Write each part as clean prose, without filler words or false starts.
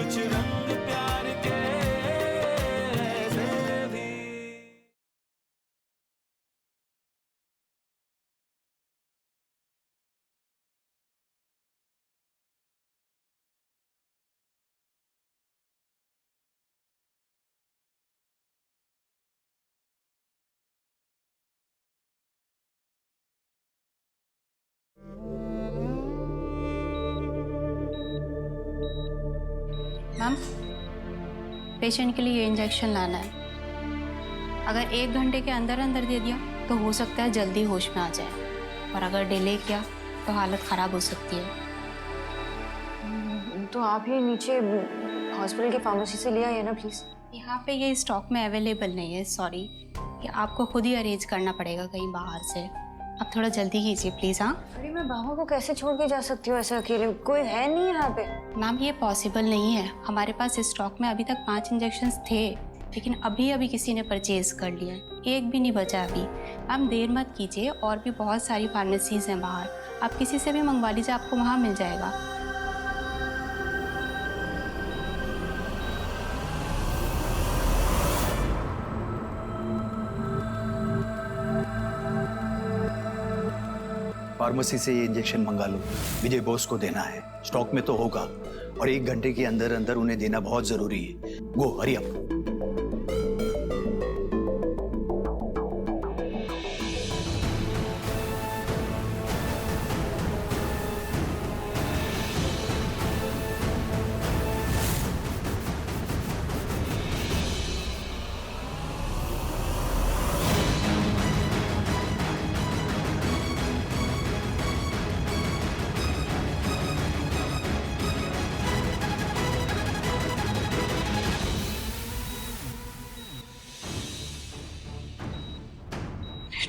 कुछ रंग प्यार के ऐसे भी। मैम, पेशेंट के लिए ये इंजेक्शन लाना है। अगर 1 घंटे के अंदर अंदर दे दिया तो हो सकता है जल्दी होश में आ जाए, और अगर डिले किया तो हालत ख़राब हो सकती है। तो आप ही नीचे हॉस्पिटल की फार्मेसी से ले आइए ना प्लीज़। यहाँ पे ये स्टॉक में अवेलेबल नहीं है, सॉरी। ये आपको खुद ही अरेंज करना पड़ेगा कहीं बाहर से। आप थोड़ा जल्दी कीजिए प्लीज़। हाँ अरे मैं बाबा को कैसे छोड़ के जा सकती हूँ ऐसे अकेले? कोई है नहीं यहाँ पे। मैम, ये पॉसिबल नहीं है। हमारे पास स्टॉक में अभी तक 5 इंजेक्शन्स थे, लेकिन अभी किसी ने परचेज कर लिया, एक भी नहीं बचा अभी। मैम देर मत कीजिए, और भी बहुत सारी फार्मेसीज़ हैं बाहर, आप किसी से भी मंगवा लीजिए, आपको वहाँ मिल जाएगा। फार्मेसी से ये इंजेक्शन मंगा लो, विजय बॉस को देना है। स्टॉक में तो होगा, और 1 घंटे के अंदर अंदर उन्हें देना बहुत जरूरी है। गो हरी अप।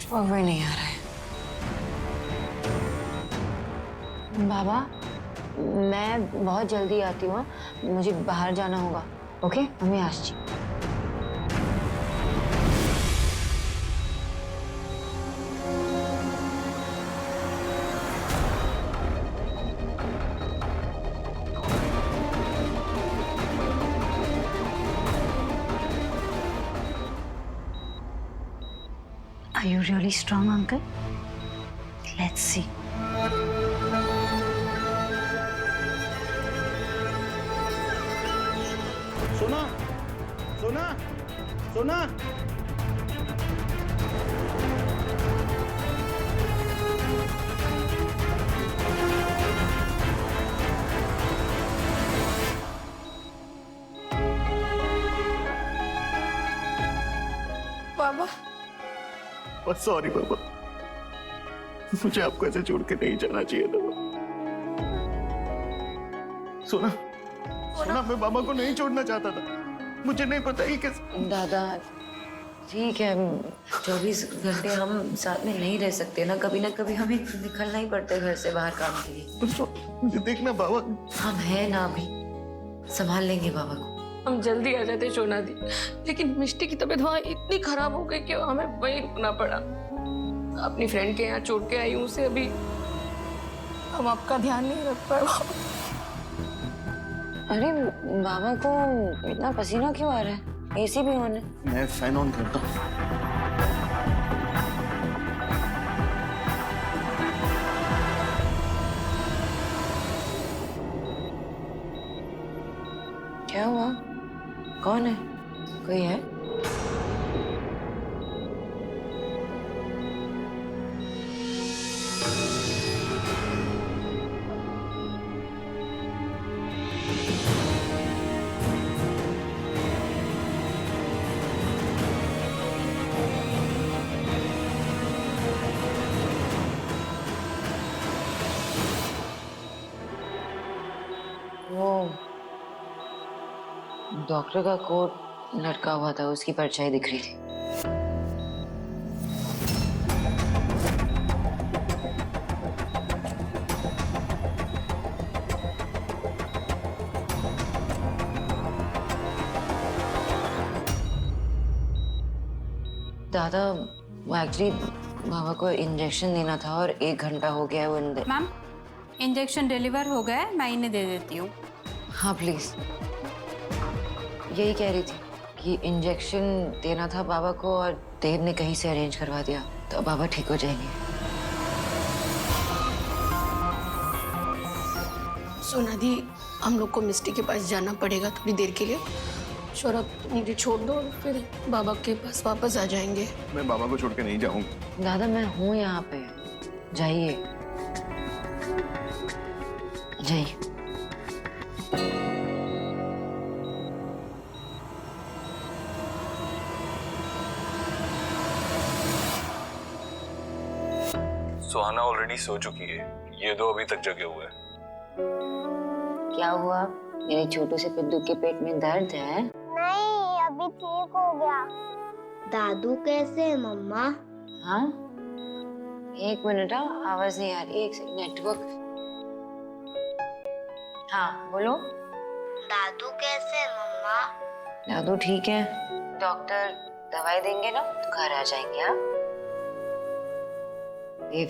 पावर नहीं आ रहा है। बाबा, मैं बहुत जल्दी आती हूँ, मुझे बाहर जाना होगा। ओके, मम्मी आशी। Are you really strong, uncle? Let's see. सोना, सोना, सोना। बाबा, सॉरी बाबा, मुझे आपको ऐसे छोड़ के नहीं जाना चाहिए था। सोना, सोना, मैं बाबा को नहीं छोड़ना चाहता था। मुझे नहीं पता ही कैसे। दादा ठीक है, 24 घंटे हम साथ में नहीं रह सकते ना कभी हमें निकलना ही पड़ता है घर से बाहर काम के लिए। मुझे देखना बाबा। हम है ना, अभी संभाल लेंगे बाबा को। हम जल्दी आ जाते सोना दी, लेकिन मिष्टी की तबीयत वहाँ इतनी खराब हो गई कि हमें वहीं रुकना पड़ा। अपनी फ्रेंड के यहाँ छोड़ के आई हूँ उसे, अभी हम आपका ध्यान नहीं रख पाए। अरे बाबा को इतना पसीना क्यों आ रहा है? एसी भी ऑन है। मैं फैन ऑन करता हूँ। क्या हुआ? कौन है? कोई है? वो डॉक्टर का कोट लटका हुआ था, उसकी परछाई दिख रही थी। दादा, वो एक्चुअली बाबा को इंजेक्शन देना था और 1 घंटा हो गया है वो अंदर। मैम, इंजेक्शन डिलीवर हो गया है, मैं इन्हें दे देती हूँ। हाँ प्लीज। यही कह रही थी कि इंजेक्शन देना था बाबा को और देव ने कहीं से अरेंज करवा दिया, तो बाबा ठीक हो जाएंगे। सोना दी, हम लोग को मिस्टी के पास जाना पड़ेगा थोड़ी देर के लिए। सौरभ मुझे छोड़ दो, फिर बाबा के पास वापस आ जाएंगे। मैं बाबा को छोड़ के नहीं जाऊंगा। दादा मैं हूँ यहाँ पे, जाइए जाइए। सुहाना ऑलरेडी सो चुकी है, ये दो अभी तक जगे हुए हैं। क्या हुआ? मेरे छोटू से पिद्दू के पेट में दर्द है? नहीं, अभी ठीक हो गया। दादू कैसे है मम्मा? हाँ, एक मिनट, आवाज नहीं आ रही, एक सेकंड, नेटवर्क। हाँ बोलो। दादू कैसे है मम्मा? दादू ठीक है, डॉक्टर दवाई देंगे ना तो घर आ जाएंगे। आप Dev,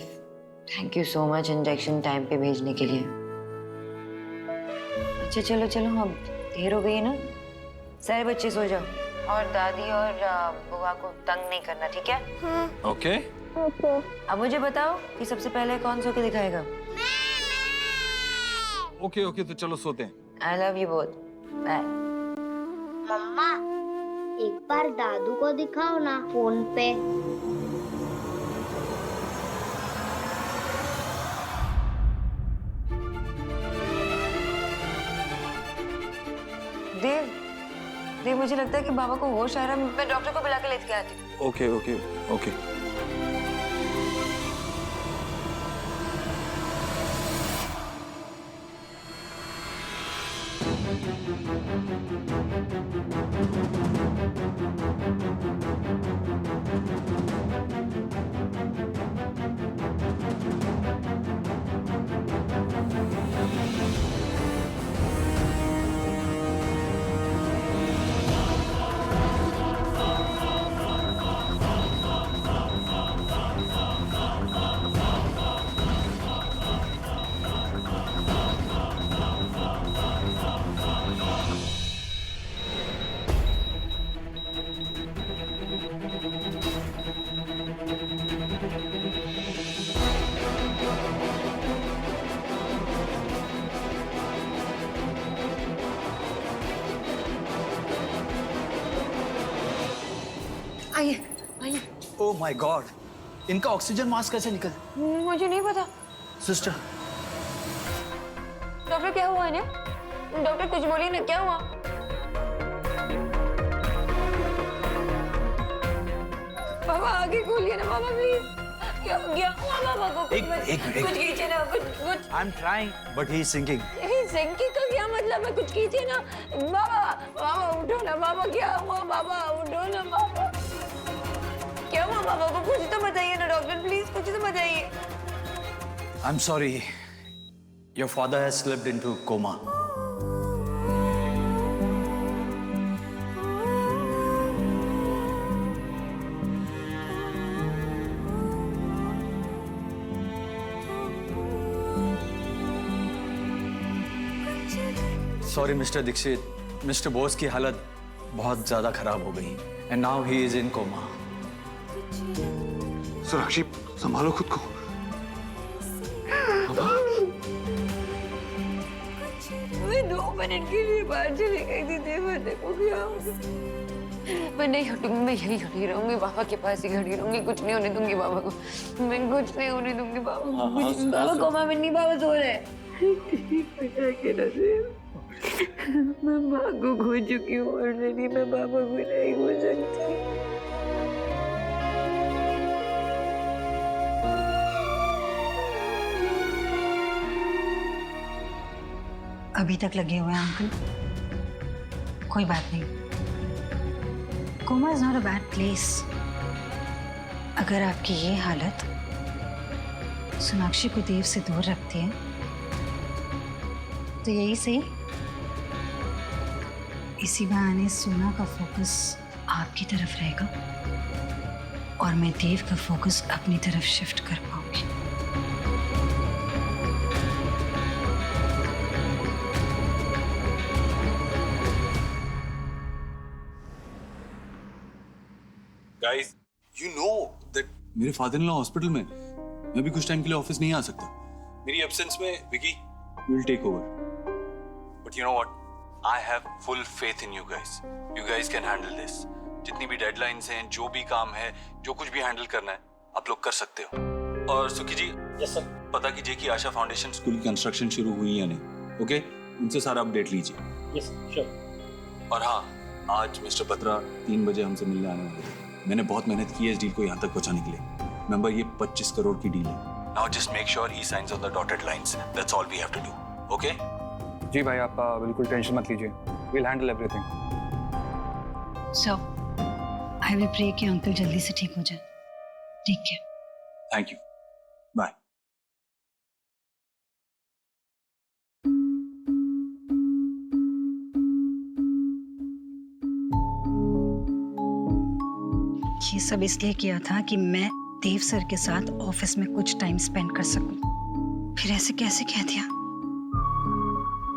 thank you so much injection time पे भेजने के लिए। अच्छा चलो चलो, अब देर हो गई है ना, सारे बच्चे सो जाओ और दादी और बुआ को तंग नहीं करना, ठीक है? ओके। अब मुझे बताओ कि सबसे पहले कौन सो के दिखाएगा? ओके ओके, तो चलो सोते हैं। I love you both, bye. मम्मा, एक बार दादू को दिखाओ ना फोन पे। देव, देव मुझे लगता है कि बाबा को होश आ रहा है, मैं डॉक्टर को बुला के लेके आती हूँ। Okay okay okay. आइए आइए। ओह माय गॉड, इनका ऑक्सीजन मास्क कैसे निकल? मुझे नहीं पता। सिस्टर, डॉक्टर क्या हुआ इन्हें? डॉक्टर कुछ बोलिए ना, क्या हुआ? बाबा आगे खोलिए ना बाबा प्लीज। क्या हुआ बाबा को? कुछ कीजिए ना, कुछ। I am trying but he is sinking. Sinking का क्या मतलब है? कुछ कीजिए ना बाबा। बाबा उठो ना बाबा, क्या हुआ बाबा? उठो ना बाबा, क्या हुआ बाबा को? कुछ तो बताइए ना डॉक्टर, प्लीज कुछ तो बताइए। I am sorry, your father has slipped into coma. Sorry mister Dikshit, mister Bose की हालत बहुत ज्यादा खराब हो गई and now he is in coma. Sonakshi, संभालो खुद को। मैं 2 मिनट के लिए बाहर चली गई थी, देखो क्या हो गया। मैं नहीं हटूंगी, मैं यही खड़ी रहूंगी, बाबा के पास ही खड़ी रहूंगी, कुछ नहीं होने दूंगी बाबा को, मैं कुछ नहीं होने दूंगी बाबा को। बाबा कोमा में नहीं, बाबा सो रहे। मैं माँ को खो चुकी हूँ ऑलरेडी, मैं बाबा को नहीं खो सकती। अभी तक लगे हुए हैं अंकल, कोई बात नहीं। Coma is not a bad place. अगर आपकी ये हालत सोनाक्षी को देव से दूर रखती है तो यही सही, इसी बहाने सोना का फोकस आपकी तरफ रहेगा और मैं देव का फोकस अपनी तरफ शिफ्ट कर पाऊंगी। गाइस, यू नो दैट मेरे फादर इन लॉ हॉस्पिटल में, मैं भी कुछ टाइम के लिए ऑफिस नहीं आ सकता। मेरी एब्सेंस में Vicky will take over. But you know what, I have full faith in you guys. You guys can handle this. जितनी भी डेडलाइंस हैं, जो भी काम है, जो कुछ भी हैंडल करना है, आप लोग कर सकते हो। और सुखी जी, यस सर, पता कीजिए कि आशा फाउंडेशन स्कूल की कंस्ट्रक्शन शुरू हुई या नहीं। ओके, उनसे सारा अपडेट लीजिए। Yes sure. और हाँ, आज मिस्टर बत्रा 3 बजे हमसे मिलने आने वाले थे। मैंने बहुत मेहनत की है इस डील को यहाँ तक पहुँचाने के लिए। रिमेंबर, ये 25 करोड़ की डील है। Now just make sure he signs on the dotted lines. That's all we have to do. Okay? जी भाई, आप बिल्कुल टेंशन मत लीजिए। We'll handle everything. So I will pray कि अंकल जल्दी से ठीक हो जाए। ठीक है। Thank you. बाय। ये सब इसलिए किया था कि मैं देव सर के साथ ऑफिस में कुछ टाइम स्पेंड कर सकूं। फिर ऐसे कैसे कह दिया?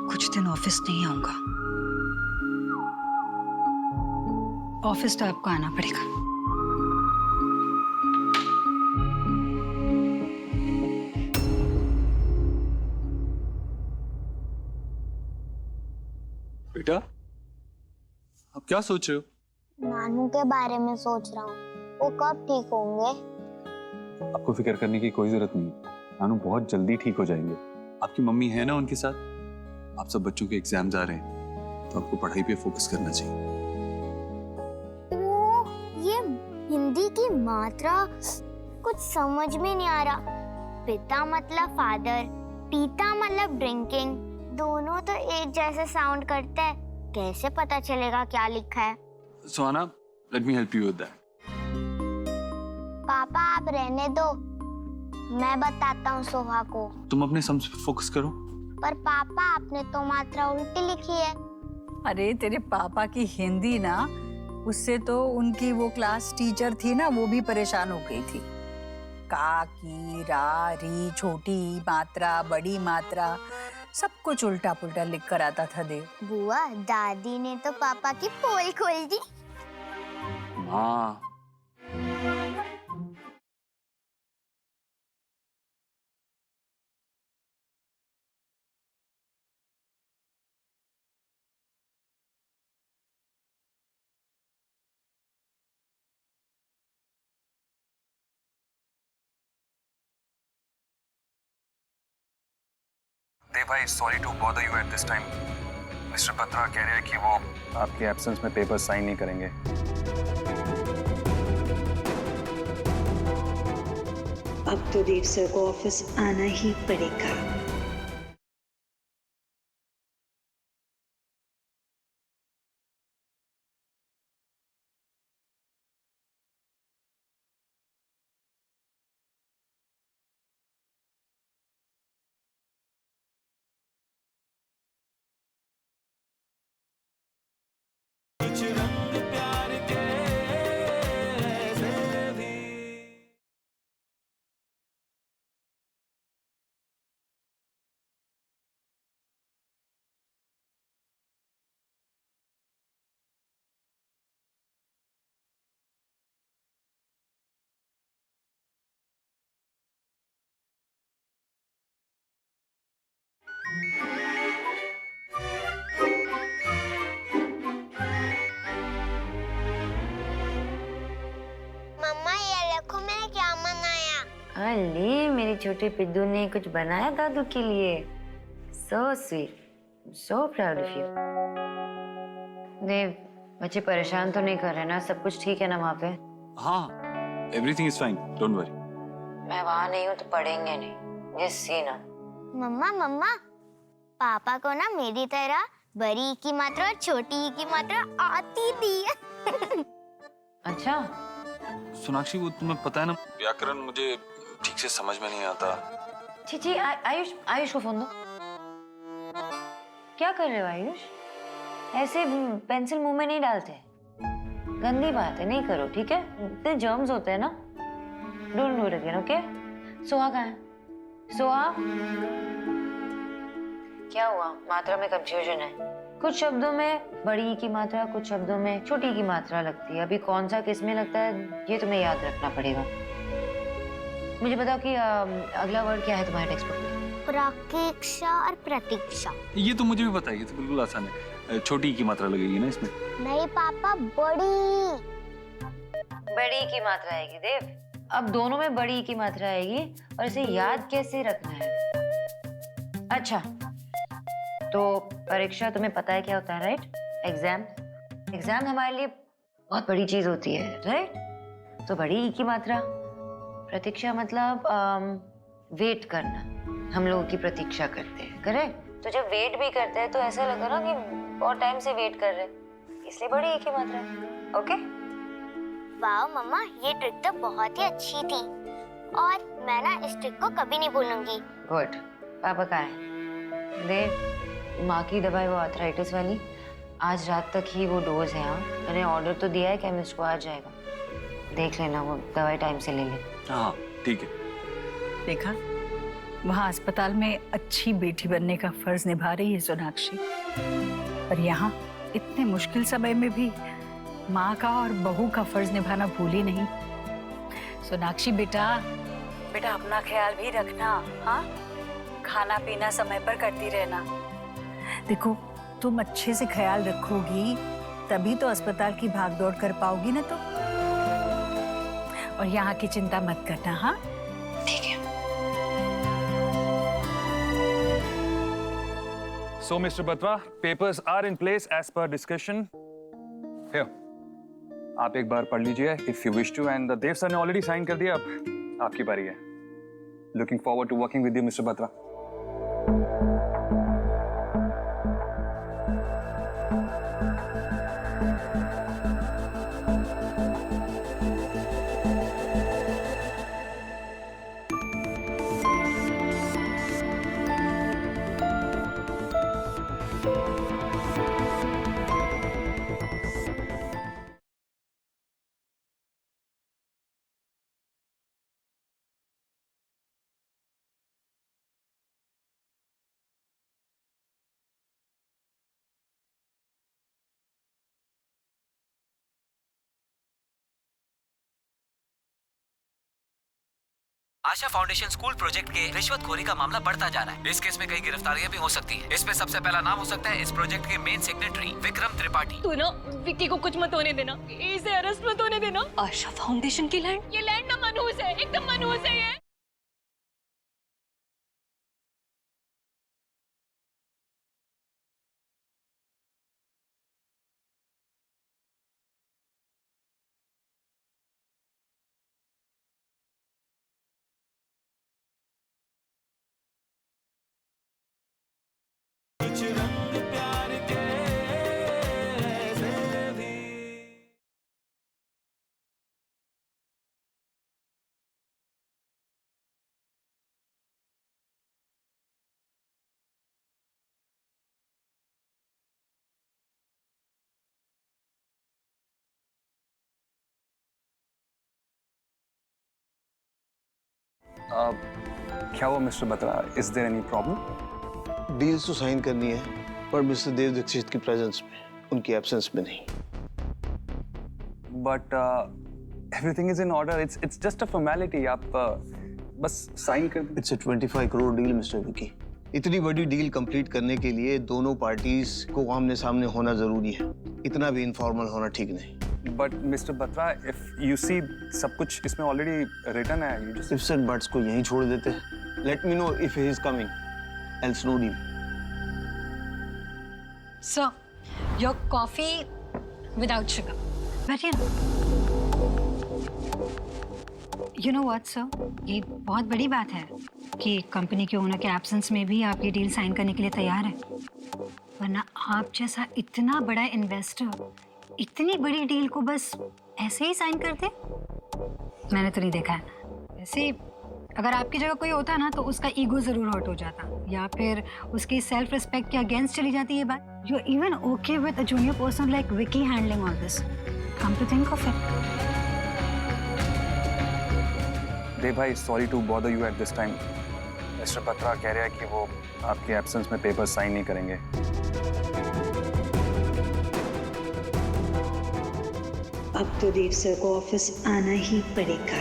कुछ दिन ऑफिस नहीं आऊंगा। ऑफिस तो आपको आना पड़ेगा। बेटा, आप क्या सोच रहे हो? नानू के बारे में सोच रहा हूँ, वो कब ठीक होंगे? आपको फिक्र करने की कोई जरूरत नहीं। नानू बहुत जल्दी ठीक हो जाएंगे। आपकी मम्मी है ना उनके साथ। आप सब बच्चों के एग्जाम्स आ रहे हैं, तो आपको पढ़ाई पे फोकस करना चाहिए। ये हिंदी की मात्रा कुछ समझ में नहीं आ रहा। पिता मतलब फादर, पीता मतलब ड्रिंकिंग, दोनों तो एक जैसे साउंड करते हैं। कैसे पता चलेगा क्या लिखा है? सुहाना, let me help you with that. पापा आप रहने दो, मैं बताता हूँ सोहा को। तुम अपने सम्स पे फोकस करो। पर पापा आपने तो मात्रा उल्टी लिखी है। अरे तेरे पापा की हिंदी ना, उससे तो उनकी वो क्लास टीचर थी ना, वो भी परेशान हो गई थी। का, की, रा, री, छोटी मात्रा, बड़ी मात्रा, सब कुछ उल्टा पुल्टा लिख कर आता था देव। बुआ, दादी ने तो पापा की पोल खोल दी। हाँ। देव भाई, sorry to bother you at this time. Mister Batra कह रहे हैं कि वो आपके एब्सेंस में पेपर साइन नहीं करेंगे। अब तो देव सर को ऑफिस आना ही पड़ेगा। कुछ रंग प्यार के ऐसे भी। मम्मा ये देखो मैंने क्या बनाया। अरे मेरी छोटी पिद्दू ने कुछ बनाया दादू के लिए। So sweet, so proud of you. Dev, बच्चे परेशान तो नहीं कर रहे ना? सब कुछ ठीक है ना वहाँ पे? हाँ, everything is fine, don't worry. मैं वहाँ नहीं हूँ तो पढ़ेंगे नहीं, ये सी ना। मम्मा मम्मा, पापा को ना मेरी तरह बड़ी की मात्रा और छोटी की मात्रा आती थी। अच्छा, सोनाक्षी, वो तुम्हें पता है ना, व्याकरण मुझे ठीक से समझ में नहीं आता। छी, आयुष, आयुष को फोन दो। क्या कर रहे हो आयुष? ऐसे पेंसिल मुंह में नहीं डालते, गंदी बात है, नहीं करो, ठीक है? इतने जर्म्स होते हैं ना। Don't do it again, okay? Soha कहाँ है? सोहा, क्या हुआ? मात्रा में कंफ्यूजन है। कुछ शब्दों में बड़ी की मात्रा, कुछ शब्दों में छोटी की मात्रा लगती है। अभी कौन सा किस में लगता है ये तुम्हें याद रखना पड़ेगा। मुझे बताओ कि अगला वर्ड क्या है तुम्हारे टेक्स्ट बुक में? प्रतीक्षा और प्रतीक्षा। ये तो मुझे भी पता है, ये तो बिल्कुल आसान है। छोटी की मात्रा लगेगी ना इसमें? नहीं पापा, बड़ी। बड़ी की मात्रा आएगी देव। अब दोनों में बड़ी की मात्रा आएगी और इसे याद कैसे रखना है? अच्छा, तो परीक्षा तुम्हें पता है क्या होता है, राइट? एग्जाम। एग्जाम हमारे लिए बहुत बड़ी चीज होती है, राइट? तो बड़ी ई की मात्रा। प्रतीक्षा मतलब वेट करना, हम लोगों की प्रतीक्षा करते हैं, करेक्ट? तो जब वेट भी करते हैं तो ऐसा लगा ना कि बहुत टाइम से वेट कर रहे हैं, इसलिए बड़ी ई की मात्रा। ओके? वाह मम्मा, ये ट्रिक तो बहुत ही अच्छी थी और मैं ना इस ट्रिक को कभी नहीं भूलूंगी। गुड। पापा कहाँ है? देव, माँ की दवाई वो आर्थराइटिस वाली, आज रात तक ही वो डोज है। हाँ, मैंने ऑर्डर तो दिया है, केमिस्ट को आ जाएगा, देख लेना वो दवाई टाइम से ले ले। हाँ ठीक है। देखा, वहाँ अस्पताल में अच्छी बेटी बनने का फर्ज निभा रही है सोनाक्षी, और यहाँ इतने मुश्किल समय में भी माँ का और बहू का फर्ज निभाना भूली नहीं। सोनाक्षी बेटा अपना ख्याल भी रखना। हाँ, खाना पीना समय पर करती रहना। देखो, तुम अच्छे से ख्याल रखोगी तभी तो अस्पताल की भागदौड़ कर पाओगी ना तुम। और यहाँ की चिंता मत करना। हाँ ठीक है। So, Mr. Batra, papers are in place as per discussion. Here, आप एक बार पढ़ लीजिए if you wish to, and Dev sir ने already sign कर दिया, अब आपकी बारी है। Looking forward to working with you, Mr. Batra. Asha foundation school project के रिश्वतखोरी का मामला बढ़ता जा रहा है। इस केस में कई गिरफ्तारियां भी हो सकती हैं। इसमें सबसे पहला नाम हो सकता है इस प्रोजेक्ट के मेन सेक्रेटरी विक्रम त्रिपाठी। तू ना विक्की को कुछ मत होने देना, इसे अरेस्ट मत होने देना। आशा फाउंडेशन की लैंड, ये लैंड ना मनहूस है, एकदम मनहूस है ये। कुछ रंग प्यार के ऐसे भी। क्या हुआ mister Batra? Is there any problem? Deals तो साइन करनी है, पर मिस्टर देव दीक्षित की प्रेजेंस में, उनकी एब्सेंस में नहीं। But everything is in order, it's just a formality. आप बस साइन कर दीजिए। It's a 25 crore deal mister Vicky. इतनी बड़ी डील कंप्लीट करने के लिए दोनों पार्टीज को आमने सामने होना जरूरी है, इतना भी इनफॉर्मल होना ठीक नहीं। But Mr Batra, if you see सब कुछ इसमें ऑलरेडी रिटन है। You just ifs and buts को यहीं छोड़ देते। Let me know if he is coming, else no deal. Sir, your coffee without sugar. बैठिए ना। You know what, sir? ये बहुत बड़ी बात है कि कंपनी के ओनर के एब्सेंस में भी आप ये डील साइन करने के लिए तैयार हैं। वरना आप जैसा इतना बड़ा इन्वेस्टर इतनी बड़ी डील को बस ऐसे ही साइन कर दे, मैंने तो नहीं देखा है। वैसे अगर आपकी जगह कोई होता ना तो उसका ईगो जरूर हर्ट हो जाता, या फिर उसकी सेल्फ रिस्पेक्ट के अगेंस्ट चली जाती ये बात। You are even okay with a junior person like Vicky handling all this. Come to think of it. Dev भाई, sorry to bother you at this time. Mister Batra कह रहा है कि वो आपके एब्सेंस में पेपर साइन नहीं करेंगे। अब तो देव सर को ऑफिस आना ही पड़ेगा।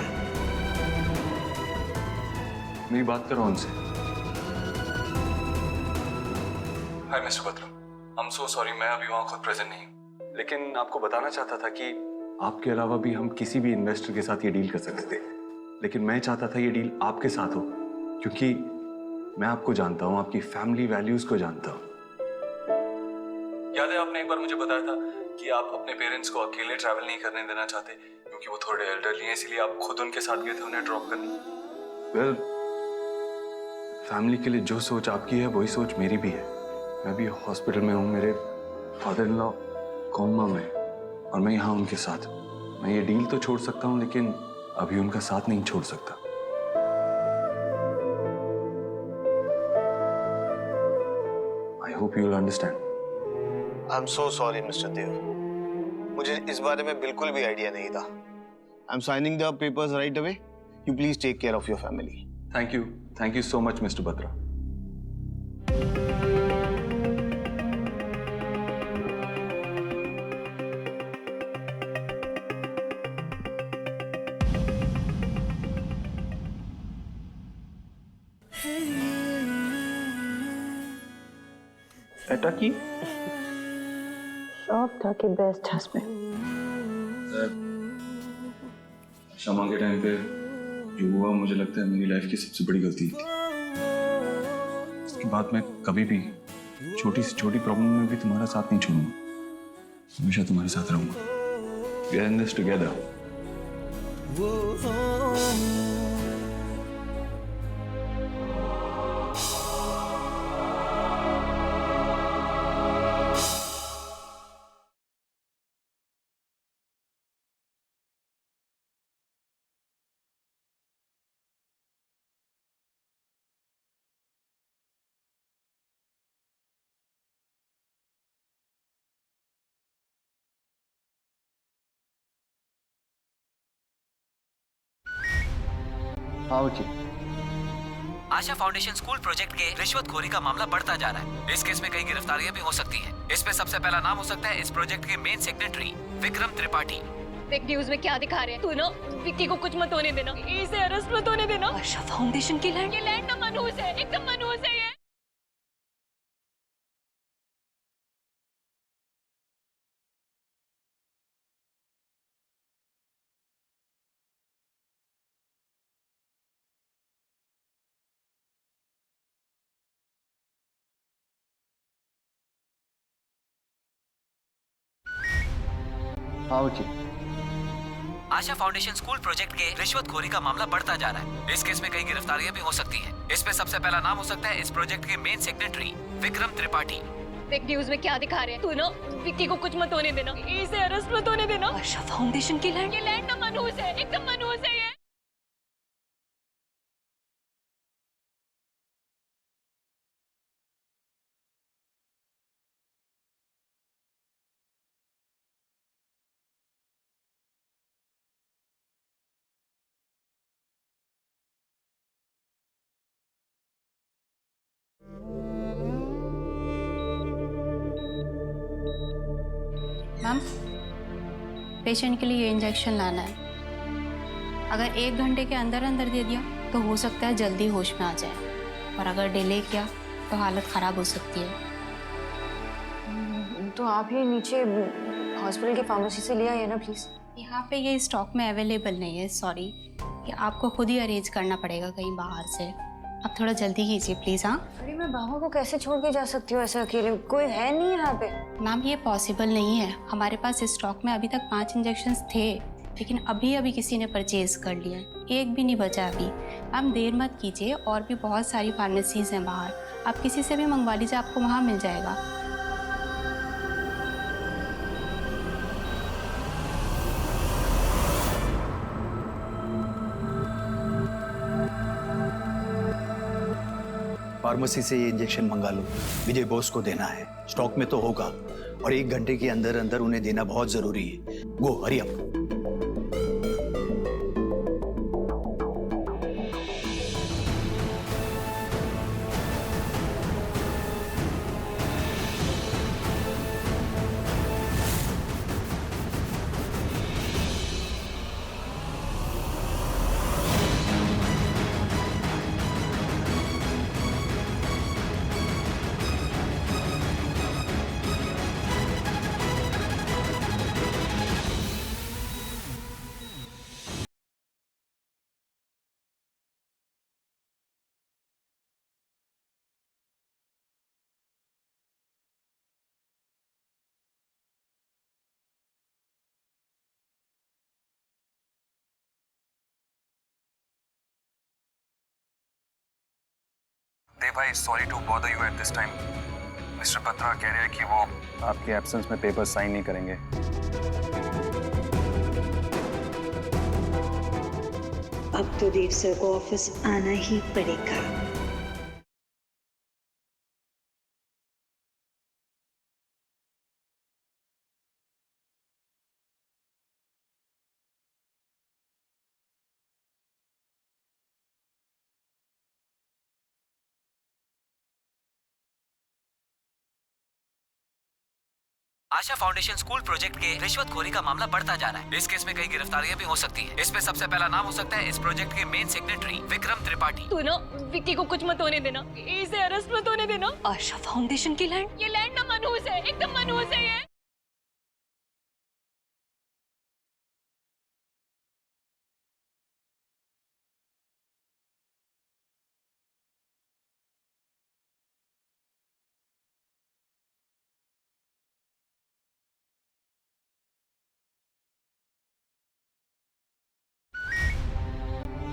मेरी बात करो उनसे। हाय mister Batra, I am so sorry, मैं अभी वहाँ खुद प्रेजेंट नहीं हूँ, लेकिन आपको बताना चाहता था कि आपके अलावा भी हम किसी भी इन्वेस्टर के साथ ये डील कर सकते थे, लेकिन मैं चाहता था ये डील आपके साथ हो, क्योंकि मैं आपको जानता हूँ, आपकी फैमिली वैल्यूज को जानता हूँ। याद है आपने एक बार मुझे बताया था कि आप अपने पेरेंट्स को अकेले ट्रैवल नहीं करने देना चाहते क्योंकि वो थोड़े एल्डरली हैं, इसलिए आप खुद उनके साथ गए थे उन्हें ड्रॉप करने। वेल, फैमिली के लिए जो सोच आपकी है वही सोच मेरी भी है। मैं भी हॉस्पिटल में हूँ, मेरे फादर इन लॉ कोमा में, और मैं यहाँ उनके साथ। मैं ये डील तो छोड़ सकता हूँ, लेकिन अभी उनका साथ नहीं छोड़ सकता। I hope you will understand. I am so sorry Mr Dev, मुझे इस बारे में बिल्कुल भी आइडिया नहीं था। I am signing the papers right away. You please take care of your family. Thank you so much Mr Batra. बेटा की शौक था कि बेस्ट हस्बैंड। शमा के टाइम पे जो हुआ, मुझे लगता है मेरी लाइफ की सबसे बड़ी गलती थी। उसके बाद मैं कभी भी छोटी से छोटी प्रॉब्लम में भी तुम्हारा साथ नहीं छोड़ूंगा, हमेशा तुम्हारे साथ रहूंगा। We are in this together. हाँ ओके। आशा फाउंडेशन स्कूल प्रोजेक्ट के रिश्वतखोरी का मामला बढ़ता जा रहा है। इस केस में कई गिरफ्तारियां भी हो सकती हैं। इसमें सबसे पहला नाम हो सकता है इस प्रोजेक्ट के main secretary Vikram Tripathi. Fake news में क्या दिखा रहे हैं? तू ना विक्की को कुछ मत होने देना, इसे अरेस्ट मत होने देना। आशा फाउंडेशन की लैंड, ये लैंड ना मनहूस है, एकदम मनहूस है ये। हाँ ओके। आशा फाउंडेशन स्कूल प्रोजेक्ट के रिश्वतखोरी का मामला बढ़ता जा रहा है। इस केस में कई गिरफ्तारियां भी हो सकती हैं। इसमें सबसे पहला नाम हो सकता है इस प्रोजेक्ट के main secretary Vikram Tripathi. Fake news में क्या दिखा रहे हैं? तू ना विक्की को कुछ मत होने देना, इसे अरेस्ट मत होने देना। आशा फाउंडेशन की लैंड, ये लैंड ना मनहूस है, एकदम मनहूस है ये। मैम, पेशेंट के लिए ये इंजेक्शन लाना है। अगर 1 घंटे के अंदर अंदर दे दिया तो हो सकता है जल्दी होश में आ जाए, और अगर डिले किया तो हालत ख़राब हो सकती है। तो आप ही नीचे हॉस्पिटल की फार्मेसी से ले आइए ना प्लीज़। यहाँ पे ये स्टॉक में अवेलेबल नहीं है, सॉरी। कि आपको खुद ही अरेंज करना पड़ेगा कहीं बाहर से। आप थोड़ा जल्दी कीजिए प्लीज़। हाँ, अरे मैं बाबा को कैसे छोड़ के जा सकती हूँ ऐसे अकेले? कोई है नहीं यहाँ पे। मैम ये पॉसिबल नहीं है। हमारे पास स्टॉक में अभी तक 5 इंजेक्शंस थे, लेकिन अभी किसी ने परचेज कर लिया, एक भी नहीं बचा अभी। मैम देर मत कीजिए, और भी बहुत सारी फार्मेसीज़ हैं बाहर, आप किसी से भी मंगवा लीजिए, आपको वहाँ मिल जाएगा। फार्मेसी से ये इंजेक्शन मंगा लो, विजय बोस को देना है। स्टॉक में तो होगा, और 1 घंटे के अंदर अंदर उन्हें देना बहुत जरूरी है। गो हरी अप। देव भाई, sorry to bother you at this time. Mister Batra कह रहे हैं कि वो आपके एब्सेंस में पेपर साइन नहीं करेंगे। अब तो देव सर को ऑफिस आना ही पड़ेगा। आशा फाउंडेशन स्कूल प्रोजेक्ट के रिश्वतखोरी का मामला बढ़ता जा रहा है। इस केस में कई गिरफ्तारियां भी हो सकती हैं। इसमें सबसे पहला नाम हो सकता है इस प्रोजेक्ट के मेन सेक्रेटरी विक्रम त्रिपाठी। तू ना विक्की को कुछ मत होने देना, इसे अरेस्ट मत होने देना। आशा फाउंडेशन की लैंड, ये लैंड ना मनहूस है, एकदम मनहूस है ये।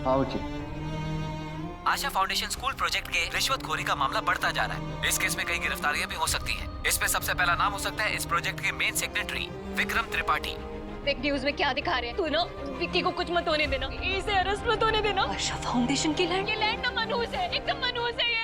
हाँ वकील। आशा फाउंडेशन स्कूल प्रोजेक्ट के रिश्वतखोरी का मामला बढ़ता जा रहा है। इस केस में कई गिरफ्तारियां भी हो सकती हैं। इसमें सबसे पहला नाम हो सकता है इस प्रोजेक्ट के मेन सेक्रेटरी विक्रम त्रिपाठी। देख न्यूज़ में क्या दिखा रहे हैं, तू ना विक्की को कुछ मत होने देना, इसे अरेस्ट मत होने देना। आशा फाउंडेशन की लैंड, ये लैंड ना मनहूस है, एकदम मनहूस है।